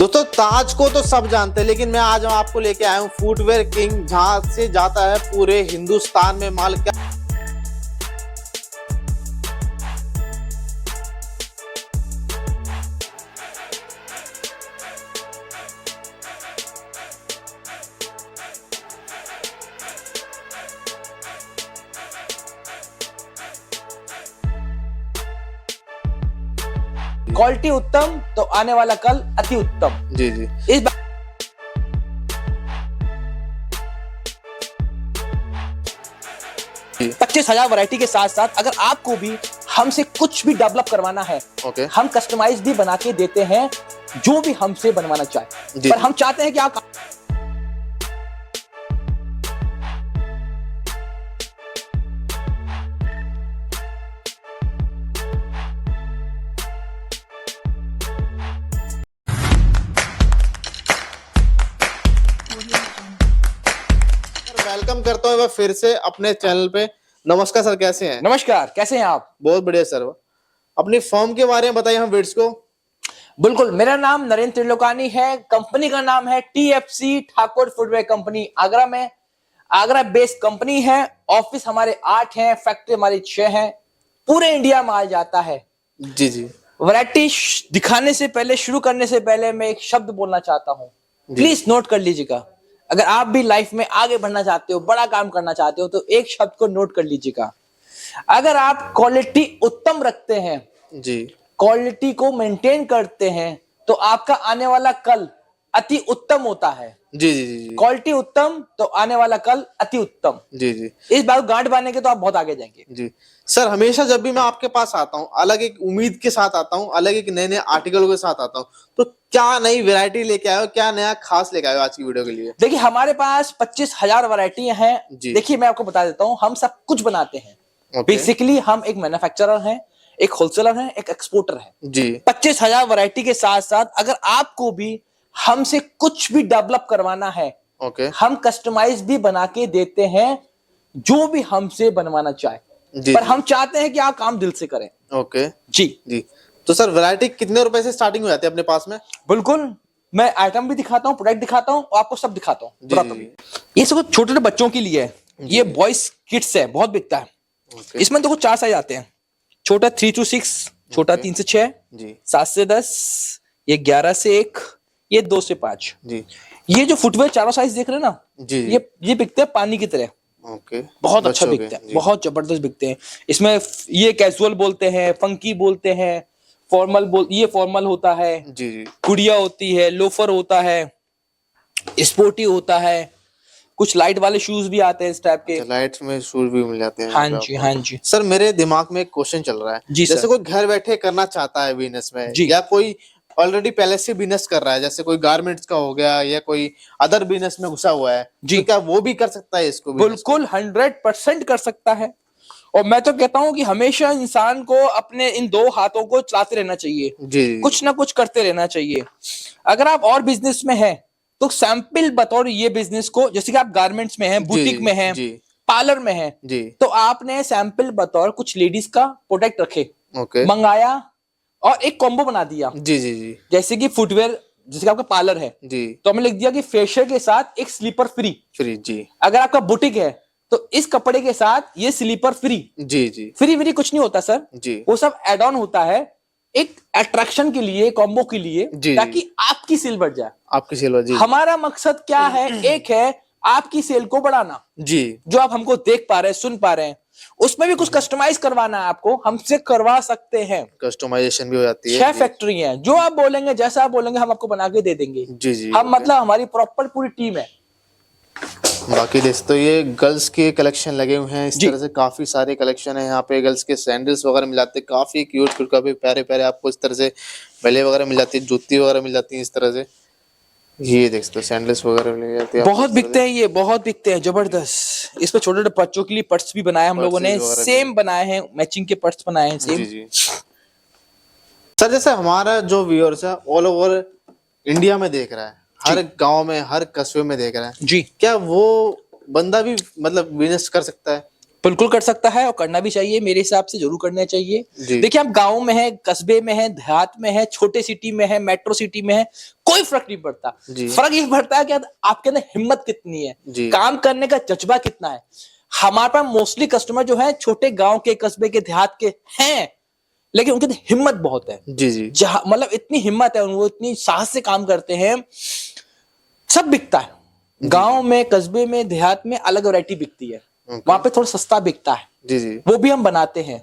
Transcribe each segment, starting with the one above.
दोस्तों ताज को तो सब जानते हैं, लेकिन मैं आज आपको लेके आया हूँ फुटवेयर किंग, जहां से जाता है पूरे हिंदुस्तान में माल। क्या क्वालिटी उत्तम तो आने वाला कल अति उत्तम। जी जी इस 25,000 वैरायटी के साथ साथ अगर आपको भी हमसे कुछ भी डेवलप करवाना है, ओके, हम कस्टमाइज भी बना के देते हैं जो भी हमसे बनवाना चाहे। पर हम चाहते हैं कि आप वेलकम करता हूँ फिर से अपने चैनल पे। नमस्कार सर, कैसे हैं? नमस्कार, कैसे हैं आप? बहुत बढ़िया सर। अपनी फर्म के बारे में बताइए हम वीड्स को। बिल्कुल, मेरा नाम नरेंद्र त्रिलोकानी है। कंपनी का नाम है TFC Thakur footwear company, Agra में। आगरा बेस्ड कंपनी है। ऑफिस हमारे 8 हैं, फैक्ट्री हमारी 6 हैं। पूरे इंडिया में आ जाता है। जी जी। वैरायटी दिखाने से पहले, शुरू करने से पहले मैं एक शब्द बोलना चाहता हूँ, प्लीज नोट कर लीजिएगा। अगर आप भी लाइफ में आगे बढ़ना चाहते हो, बड़ा काम करना चाहते हो, तो एक शब्द को नोट कर लीजिएगा। अगर आप क्वालिटी उत्तम रखते हैं जी, क्वालिटी को मेंटेन करते हैं, तो आपका आने वाला कल अति उत्तम होता है। जी जी जी जी। क्वालिटी उत्तम तो आने वाला कल अति उत्तम। जी जी। इस बात गांठ बांधने के तो आप बहुत आगे जाएंगे। जी सर, हमेशा जब भी मैं आपके पास आता हूँ अलग एक उम्मीद के साथ आता हूँ, अलग एक नए नए आर्टिकल के साथ आता हूँ। तो क्या नई वैरायटी लेके आए हो, क्या नया खास लेके आए हो आज की वीडियो के लिए? देखिए, हमारे पास 25,000 वैरायटी हैं। देखिए, मैं आपको बता देता हूँ, हम सब कुछ बनाते हैं। बेसिकली हम एक मैन्युफैक्चरर हैं, एक होलसेलर हैं, एक एक्सपोर्टर हैं। जी। 25,000 वैरायटी के साथ साथ अगर आपको भी हमसे कुछ भी डेवलप करवाना है, ओके, हम कस्टमाइज भी बना के देते हैं जो भी हमसे बनवाना चाहे। पर हम चाहते हैं कि आप काम दिल से करें। ओके जी जी। तो सर वैरायटी कितने रुपए से स्टार्टिंग हो जाती है अपने पास में? बिल्कुल, मैं आइटम भी दिखाता हूँ, प्रोडक्ट दिखाता हूँ और आपको सब दिखाता हूँ। ये सब छोटे छोटे बच्चों के लिए है। ये बॉयज किड्स है, बहुत बिकता है। इसमें देखो 4 साइज आते हैं। छोटा 3 to 6, छोटा 3 से 6, 7 से 10, ये 11 से 1, ये 2 से 5 जी। ये जो फुटवेयर चारों साइज देख रहे हैं ना जी, ये बिकते हैं पानी की तरह। ओके, बहुत अच्छा बिकते हैं, बहुत जबरदस्त बिकते हैं। इसमें ये कैजुअल बोलते हैं, फंकी बोलते हैं, ये फॉर्मल होता है जी, गुड़िया होती है, लोफर होता है, स्पोर्टी होता है, कुछ लाइट वाले शूज भी आते हैं इस टाइप के। लाइट में शूज भी मिल जाते हैं। हाँ जी, हाँ जी। सर मेरे दिमाग में एक क्वेश्चन चल रहा है जी। जैसे कोई घर बैठे करना चाहता है बिजनेस में, या कोई ऑलरेडी पहले से बिजनेस कर रहा है, जैसे कोई गारमेंट्स का हो गया या कोई अदर बिजनेस में घुसा हुआ है जी, तो क्या वो भी कर सकता है इसको? बिल्कुल 100% कर सकता है। और मैं तो कहता हूं कि हमेशा इंसान को अपने इन 2 हाथों को चलाते रहना चाहिए जी, कुछ ना कुछ करते रहना चाहिए। अगर आप और बिजनेस में हैं तो सैंपल बतौर ये बिजनेस को, जैसे कि आप गारमेंट्स में हैं, बुटीक में हैं, पार्लर में हैं, तो आपने सैंपल बतौर कुछ लेडीज का प्रोडक्ट रखे, मंगाया और एक कॉम्बो बना दिया जी जी जी। जैसे कि फुटवेयर, जैसे कि आपका पार्लर है जी, तो हमने लिख दिया कि फेशियल के साथ एक स्लीपर फ्री जी। अगर आपका बुटीक है तो इस कपड़े के साथ ये स्लीपर फ्री जी जी। फ्री कुछ नहीं होता सर जी, वो सब एड ऑन होता है एक अट्रैक्शन के लिए, कॉम्बो के लिए, ताकि आपकी सेल बढ़ जाए। आपकी सेल बढ़ जाए। हमारा मकसद क्या है? एक है आपकी सेल को बढ़ाना जी। जो आप हमको देख पा रहे हैं, सुन पा रहे हैं, उसमें भी कुछ कस्टमाइज करवाना है आपको, हमसे करवा सकते हैं। कस्टमाइजेशन भी हो जाती है। 6 फैक्ट्री है, जो आप बोलेंगे, जैसा आप बोलेंगे, हम आपको बना के दे देंगे जी जी। हम मतलब हमारी प्रॉपर पूरी टीम है। बाकी दोस्तों ये गर्ल्स के कलेक्शन लगे हुए हैं, इस तरह से काफी सारे कलेक्शन है यहाँ पे। गर्ल्स के सैंडल्स वगैरह मिल जाते हैं, काफी क्यूट काफी प्यारे प्यारे आपको इस तरह से बेले वगैरह मिल जाती है, जूती वगैरह मिल जाती है इस तरह से। ये देख सकते हो सैंडल्स वगैरह मिल जाते हैं, बहुत बिकते हैं, ये बहुत बिकते हैं, जबरदस्त। इसमें छोटे छोटे बच्चों के लिए पर्स भी बनाए हम लोगों ने, सेम बनाए हैं, मैचिंग के पर्स बनाए हैं सेम जी। सर जैसे हमारा जो व्यूअर्स है ऑल ओवर इंडिया में देख रहा है, हर गांव में, हर कस्बे में देख रहा है जी, क्या वो बंदा भी मतलब बिजनेस कर सकता है? बिल्कुल कर सकता है और करना भी चाहिए, मेरे हिसाब से जरूर करना चाहिए। देखिए, आप गांव में है, कस्बे में है, देहात में है, छोटे सिटी में है, मेट्रो सिटी में है, कोई फर्क नहीं पड़ता। फर्क ये पड़ता है कि आपके अंदर हिम्मत कितनी है, काम करने का जज्बा कितना है। हमारे पास मोस्टली कस्टमर जो है छोटे गांव के, कस्बे के, देहात के हैं, लेकिन उनके अंदर हिम्मत बहुत है। जहां मतलब इतनी हिम्मत है, वो इतनी साहस से काम करते हैं। सब बिकता है गांव में, कस्बे में, देहात में अलग वैरायटी बिकती है। वहां पे थोड़ा सस्ता बिकता है। वो भी हम बनाते हैं,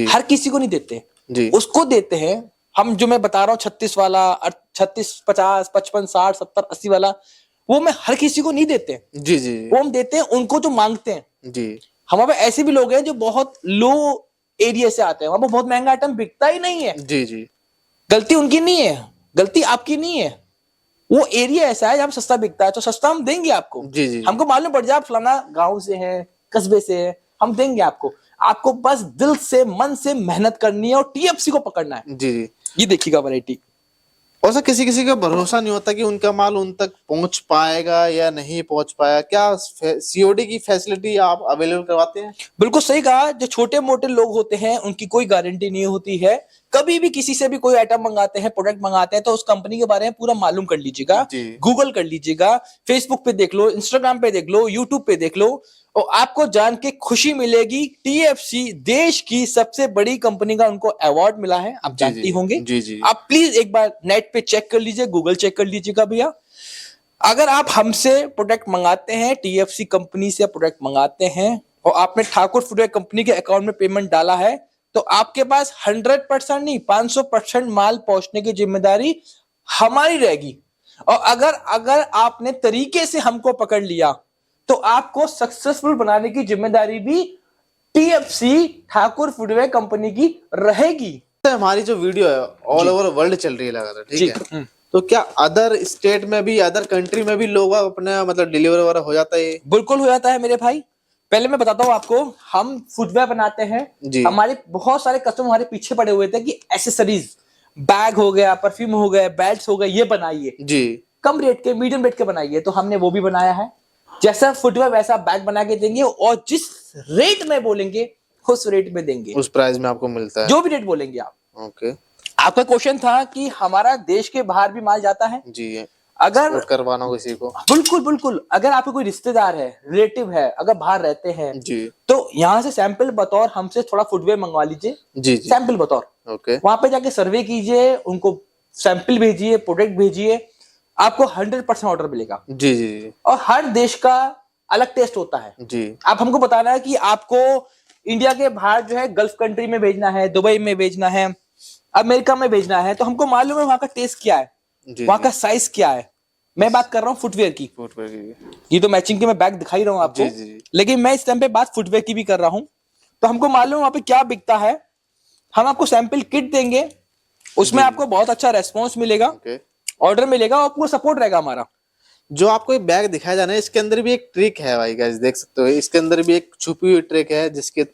हर किसी को नहीं देते, उसको देते हैं हम। जो मैं बता रहा हूँ 36 वाला, 36, 50, 55, 60, 70, 80 वाला, वो मैं हर किसी को नहीं देते। वो हम देते हैं उनको जो मांगते हैं। हमारे ऐसे भी लोग हैं जो बहुत लो एरिया से आते हैं, वहां पर बहुत महंगा आइटम बिकता ही नहीं है। गलती उनकी नहीं है, गलती आपकी नहीं है। वो एरिया ऐसा है जहां सस्ता बिकता है, तो सस्ता हम देंगे आपको। हमको मालूम पड़ जाए आप फलाना गांव से है, कस्बे से है, हम देंगे आपको। आपको बस दिल से, मन से मेहनत करनी है और टीएफसी को पकड़ना है। ये देखिएगा वैरायटी। और सर किसी किसी का भरोसा नहीं होता कि उनका माल उन तक पहुंच पाएगा या नहीं पहुंच पाया। क्या सीओडी की फैसिलिटी आप अवेलेबल करवाते हैं? बिल्कुल सही कहा। जो छोटे मोटे लोग होते हैं उनकी कोई गारंटी नहीं होती है। कभी भी किसी से भी कोई आइटम मंगाते हैं, प्रोडक्ट मंगाते हैं, तो उस कंपनी के बारे में पूरा मालूम कर लीजिएगा, गूगल कर लीजिएगा, फेसबुक पे देख लो, इंस्टाग्राम पे देख लो, यूट्यूब पे देख लो, और आपको जान के खुशी मिलेगी। टीएफसी देश की सबसे बड़ी कंपनी का उनको अवार्ड मिला है, आप जानती होंगे। आप प्लीज एक बार नेट पे चेक कर लीजिए, गूगल चेक कर लीजिएगा भैया। अगर आप हमसे प्रोडक्ट मंगाते हैं, टीएफसी कंपनी से प्रोडक्ट मंगाते हैं, और आपने ठाकुर फुटवेयर कंपनी के अकाउंट में पेमेंट डाला है, तो आपके पास 100% नहीं, 500% माल पहुंचने की जिम्मेदारी हमारी रहेगी। और अगर आपने तरीके से हमको पकड़ लिया, तो आपको सक्सेसफुल बनाने की जिम्मेदारी भी टीएफसी ठाकुर फुटवेयर कंपनी की रहेगी। हमारी जो वीडियो है ऑल ओवर वर्ल्ड चल रही है लगातार, ठीक है? तो क्या अदर स्टेट में भी, अदर कंट्री में भी लोग अपने मतलब डिलीवरी वगैरह हो जाता है? बिल्कुल हो जाता है मेरे भाई। पहले मैं बताता हूँ आपको, हम फुटवेयर बनाते हैं। हमारे बहुत सारे कस्टमर हमारे पीछे पड़े हुए थे कि एसेसरीज, बैग हो गया, परफ्यूम हो गए, बैट्स हो गए, ये बनाइए कम रेट के, मीडियम रेट के बनाइए। तो हमने वो भी बनाया है। जैसा फुटवेयर वैसा बैग बना के देंगे, और जिस रेट में बोलेंगे उस रेट में देंगे, उस प्राइस में आपको मिलता है, जो भी रेट बोलेंगे आप। ओके। आपका क्वेश्चन था कि हमारा देश के बाहर भी माल जाता है। अगर करवाना हो किसी को, बिल्कुल बिल्कुल। अगर आपके कोई रिश्तेदार है, रिलेटिव है, अगर बाहर रहते हैं, तो यहाँ से सैंपल बतौर हमसे थोड़ा फुटवेयर मंगवा लीजिए, सैंपल बतौर। वहां पे जाके सर्वे कीजिए, उनको सैंपल भेजिए, प्रोडक्ट भेजिए, आपको 100% ऑर्डर मिलेगा। और हर देश का अलग टेस्ट होता है। आप हमको बताना है कि आपको इंडिया के बाहर जो है गल्फ कंट्री में भेजना है, दुबई में भेजना है, अमेरिका में भेजना है, तो हमको मालूम है वहां का टेस्ट क्या है, वहां का साइज क्या है। मैं बात कर रहा हूँ फुटवेयर की। ये तो मैचिंग के मैं बैग दिखाई रहा हूँ आपको, लेकिन मैं इस टाइम पे बात फुटवेयर की भी कर रहा हूँ। तो हमको मालूम है वहां पे क्या बिकता है। हम आपको सैंपल किट देंगे, उसमें आपको बहुत अच्छा रेस्पॉन्स मिलेगा, ऑर्डर मिलेगा, और पूरा सपोर्ट रहेगा हमारा। जो आपको एक बैग दिखाया जाना है, इसके अंदर भी एक ट्रिक है भाई, गाइस देख सकते हो। इसके अंदर भी एक छुपी हुई ट्रिक है, जिसके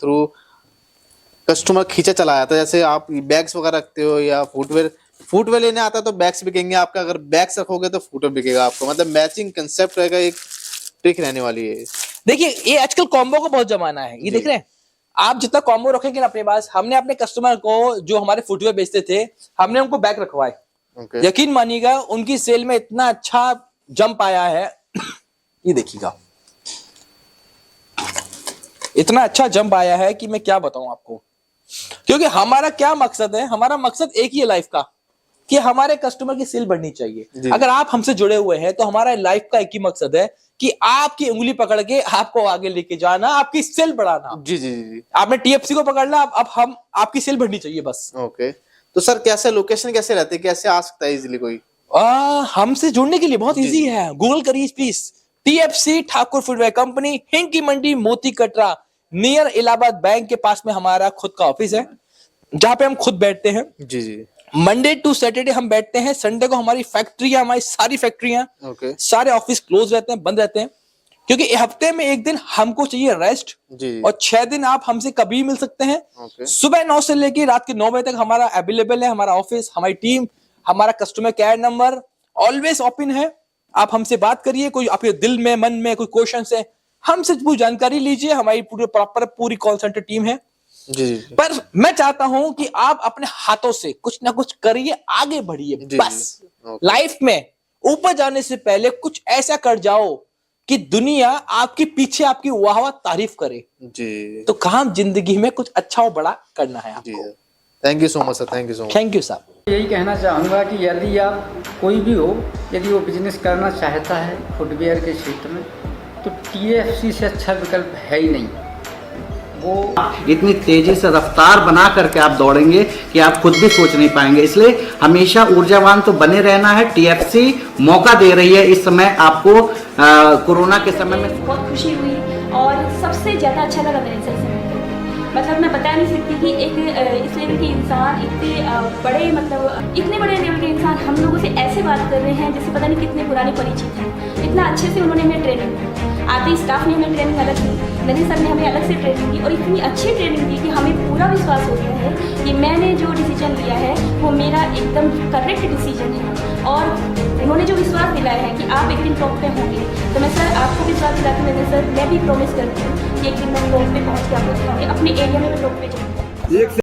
कस्टमर खींचा चला जाता है। जैसे आप बैग्स वगैरह रखते हो या फुटवेयर लेने आता है तो बैग्स बिकेंगे आपका, अगर बैग्स रखोगे तो फुटवेयर बिकेगा आपको। मतलब मैचिंग कंसेप्ट रहेगा, एक ट्रिक रहने वाली है। देखिए, ये आजकल कॉम्बो का बहुत जमाना है, ये देख रहे हैं आप। जितना कॉम्बो रखेंगे ना अपने पास, हमने अपने कस्टमर को जो हमारे फुटवेयर बेचते थे, हमने उनको बैग रखवाए। यकीन मानिएगा उनकी सेल में इतना अच्छा जंप आया है। ये देखिएगा, इतना अच्छा जंप आया है कि मैं क्या बताऊं आपको। क्योंकि हमारा क्या मकसद है, हमारा मकसद एक ही है लाइफ का, कि हमारे कस्टमर की सेल बढ़नी चाहिए। अगर आप हमसे जुड़े हुए हैं तो हमारा लाइफ का एक ही मकसद है कि आपकी उंगली पकड़ के आपको आगे लेके जाना, आपकी सेल बढ़ाना। आपने टीएफसी को पकड़ ला, अब हम आपकी सेल बढ़नी चाहिए बस। ओके। तो सर कैसे लोकेशन कैसे रहती है, कैसे आ सकता है इजीली कोई? हमसे जुड़ने के लिए बहुत इजी है, गूगल करिए please, TFC Thakur footwear company, Hinki Mandi, Moti Katra, near Allahabad bank के पास में हमारा खुद का ऑफिस है, जहां पे हम खुद बैठते हैं। मंडे टू सैटरडे हम बैठते हैं, संडे को हमारी फैक्ट्री है, हमारी सारी फैक्ट्रियां, सारे ऑफिस क्लोज रहते हैं, बंद रहते हैं, क्योंकि हफ्ते में एक दिन हमको चाहिए रेस्ट, और 6 दिन आप हमसे कभी मिल सकते हैं। सुबह 9 से लेकर रात के 9 बजे तक हमारा अवेलेबल है, हमारा ऑफिस, हमारी टीम, हमारा customer care number always open है। आप हमसे बात करिए, कोई आपके दिल में, मन में कोई क्वेश्चन है, हमसे पूरी जानकारी लीजिए, हमारी पूरी कॉल सेंटर टीम है। जी। पर मैं चाहता हूं कि आप अपने हाथों से कुछ ना कुछ करिए, आगे बढ़िए। बस लाइफ में ऊपर जाने से पहले कुछ ऐसा कर जाओ कि दुनिया आपके पीछे आपकी वाह वाह तारीफ करे। जी। तो काम जिंदगी में कुछ अच्छा और बड़ा करना है आपको। Thank you so much sir, thank you so much. Thank you sir. यही कहना चाहूँगा कि यदि आप कोई भी हो, यदि वो बिजनेस करना चाहता है फुटवेयर के क्षेत्र में, तो TFC से अच्छा विकल्प है ही नहीं। वो इतनी तेज़ी से रफ्तार बना करके आप दौड़ेंगे कि आप खुद भी सोच नहीं पाएंगे। इसलिए हमेशा ऊर्जावान तो बने रहना है। TFC मौका दे रही है इस समय आपको, कोरोना के समय में। बहुत खुशी हुई और सबसे ज़्यादा अच्छा लगा मेरे सर से मिलकर। मतलब मैं बता नहीं सकती कि एक इस लेवल के इंसान, इतने बड़े लेवल के इंसान हम लोगों से ऐसे बात कर रहे हैं जैसे पता नहीं कितने पुराने परिचित हैं। इतना अच्छे से उन्होंने हमें ट्रेनिंग दी। आते स्टाफ ने हमें ट्रेनिंग अलग दी, नदी सर ने हमें अलग से ट्रेनिंग दी और इतनी अच्छी ट्रेनिंग दी कि हमें पूरा विश्वास हो गया है कि मैंने जो डिसीजन लिया है वो मेरा एकदम करेक्ट डिसीजन है। और उन्होंने जो विश्वास दिलाया है कि आप एक दिन टॉप पे होंगे, तो मैं सर आपको विश्वास दिलाती हूँ मैंने सर, मैं भी प्रॉमिस करती हूँ कि एक दिन मैं टॉप पे पहुँच के आपको दिखाऊंगी, अपने एरिया में मैं टॉप पे जाऊँगी।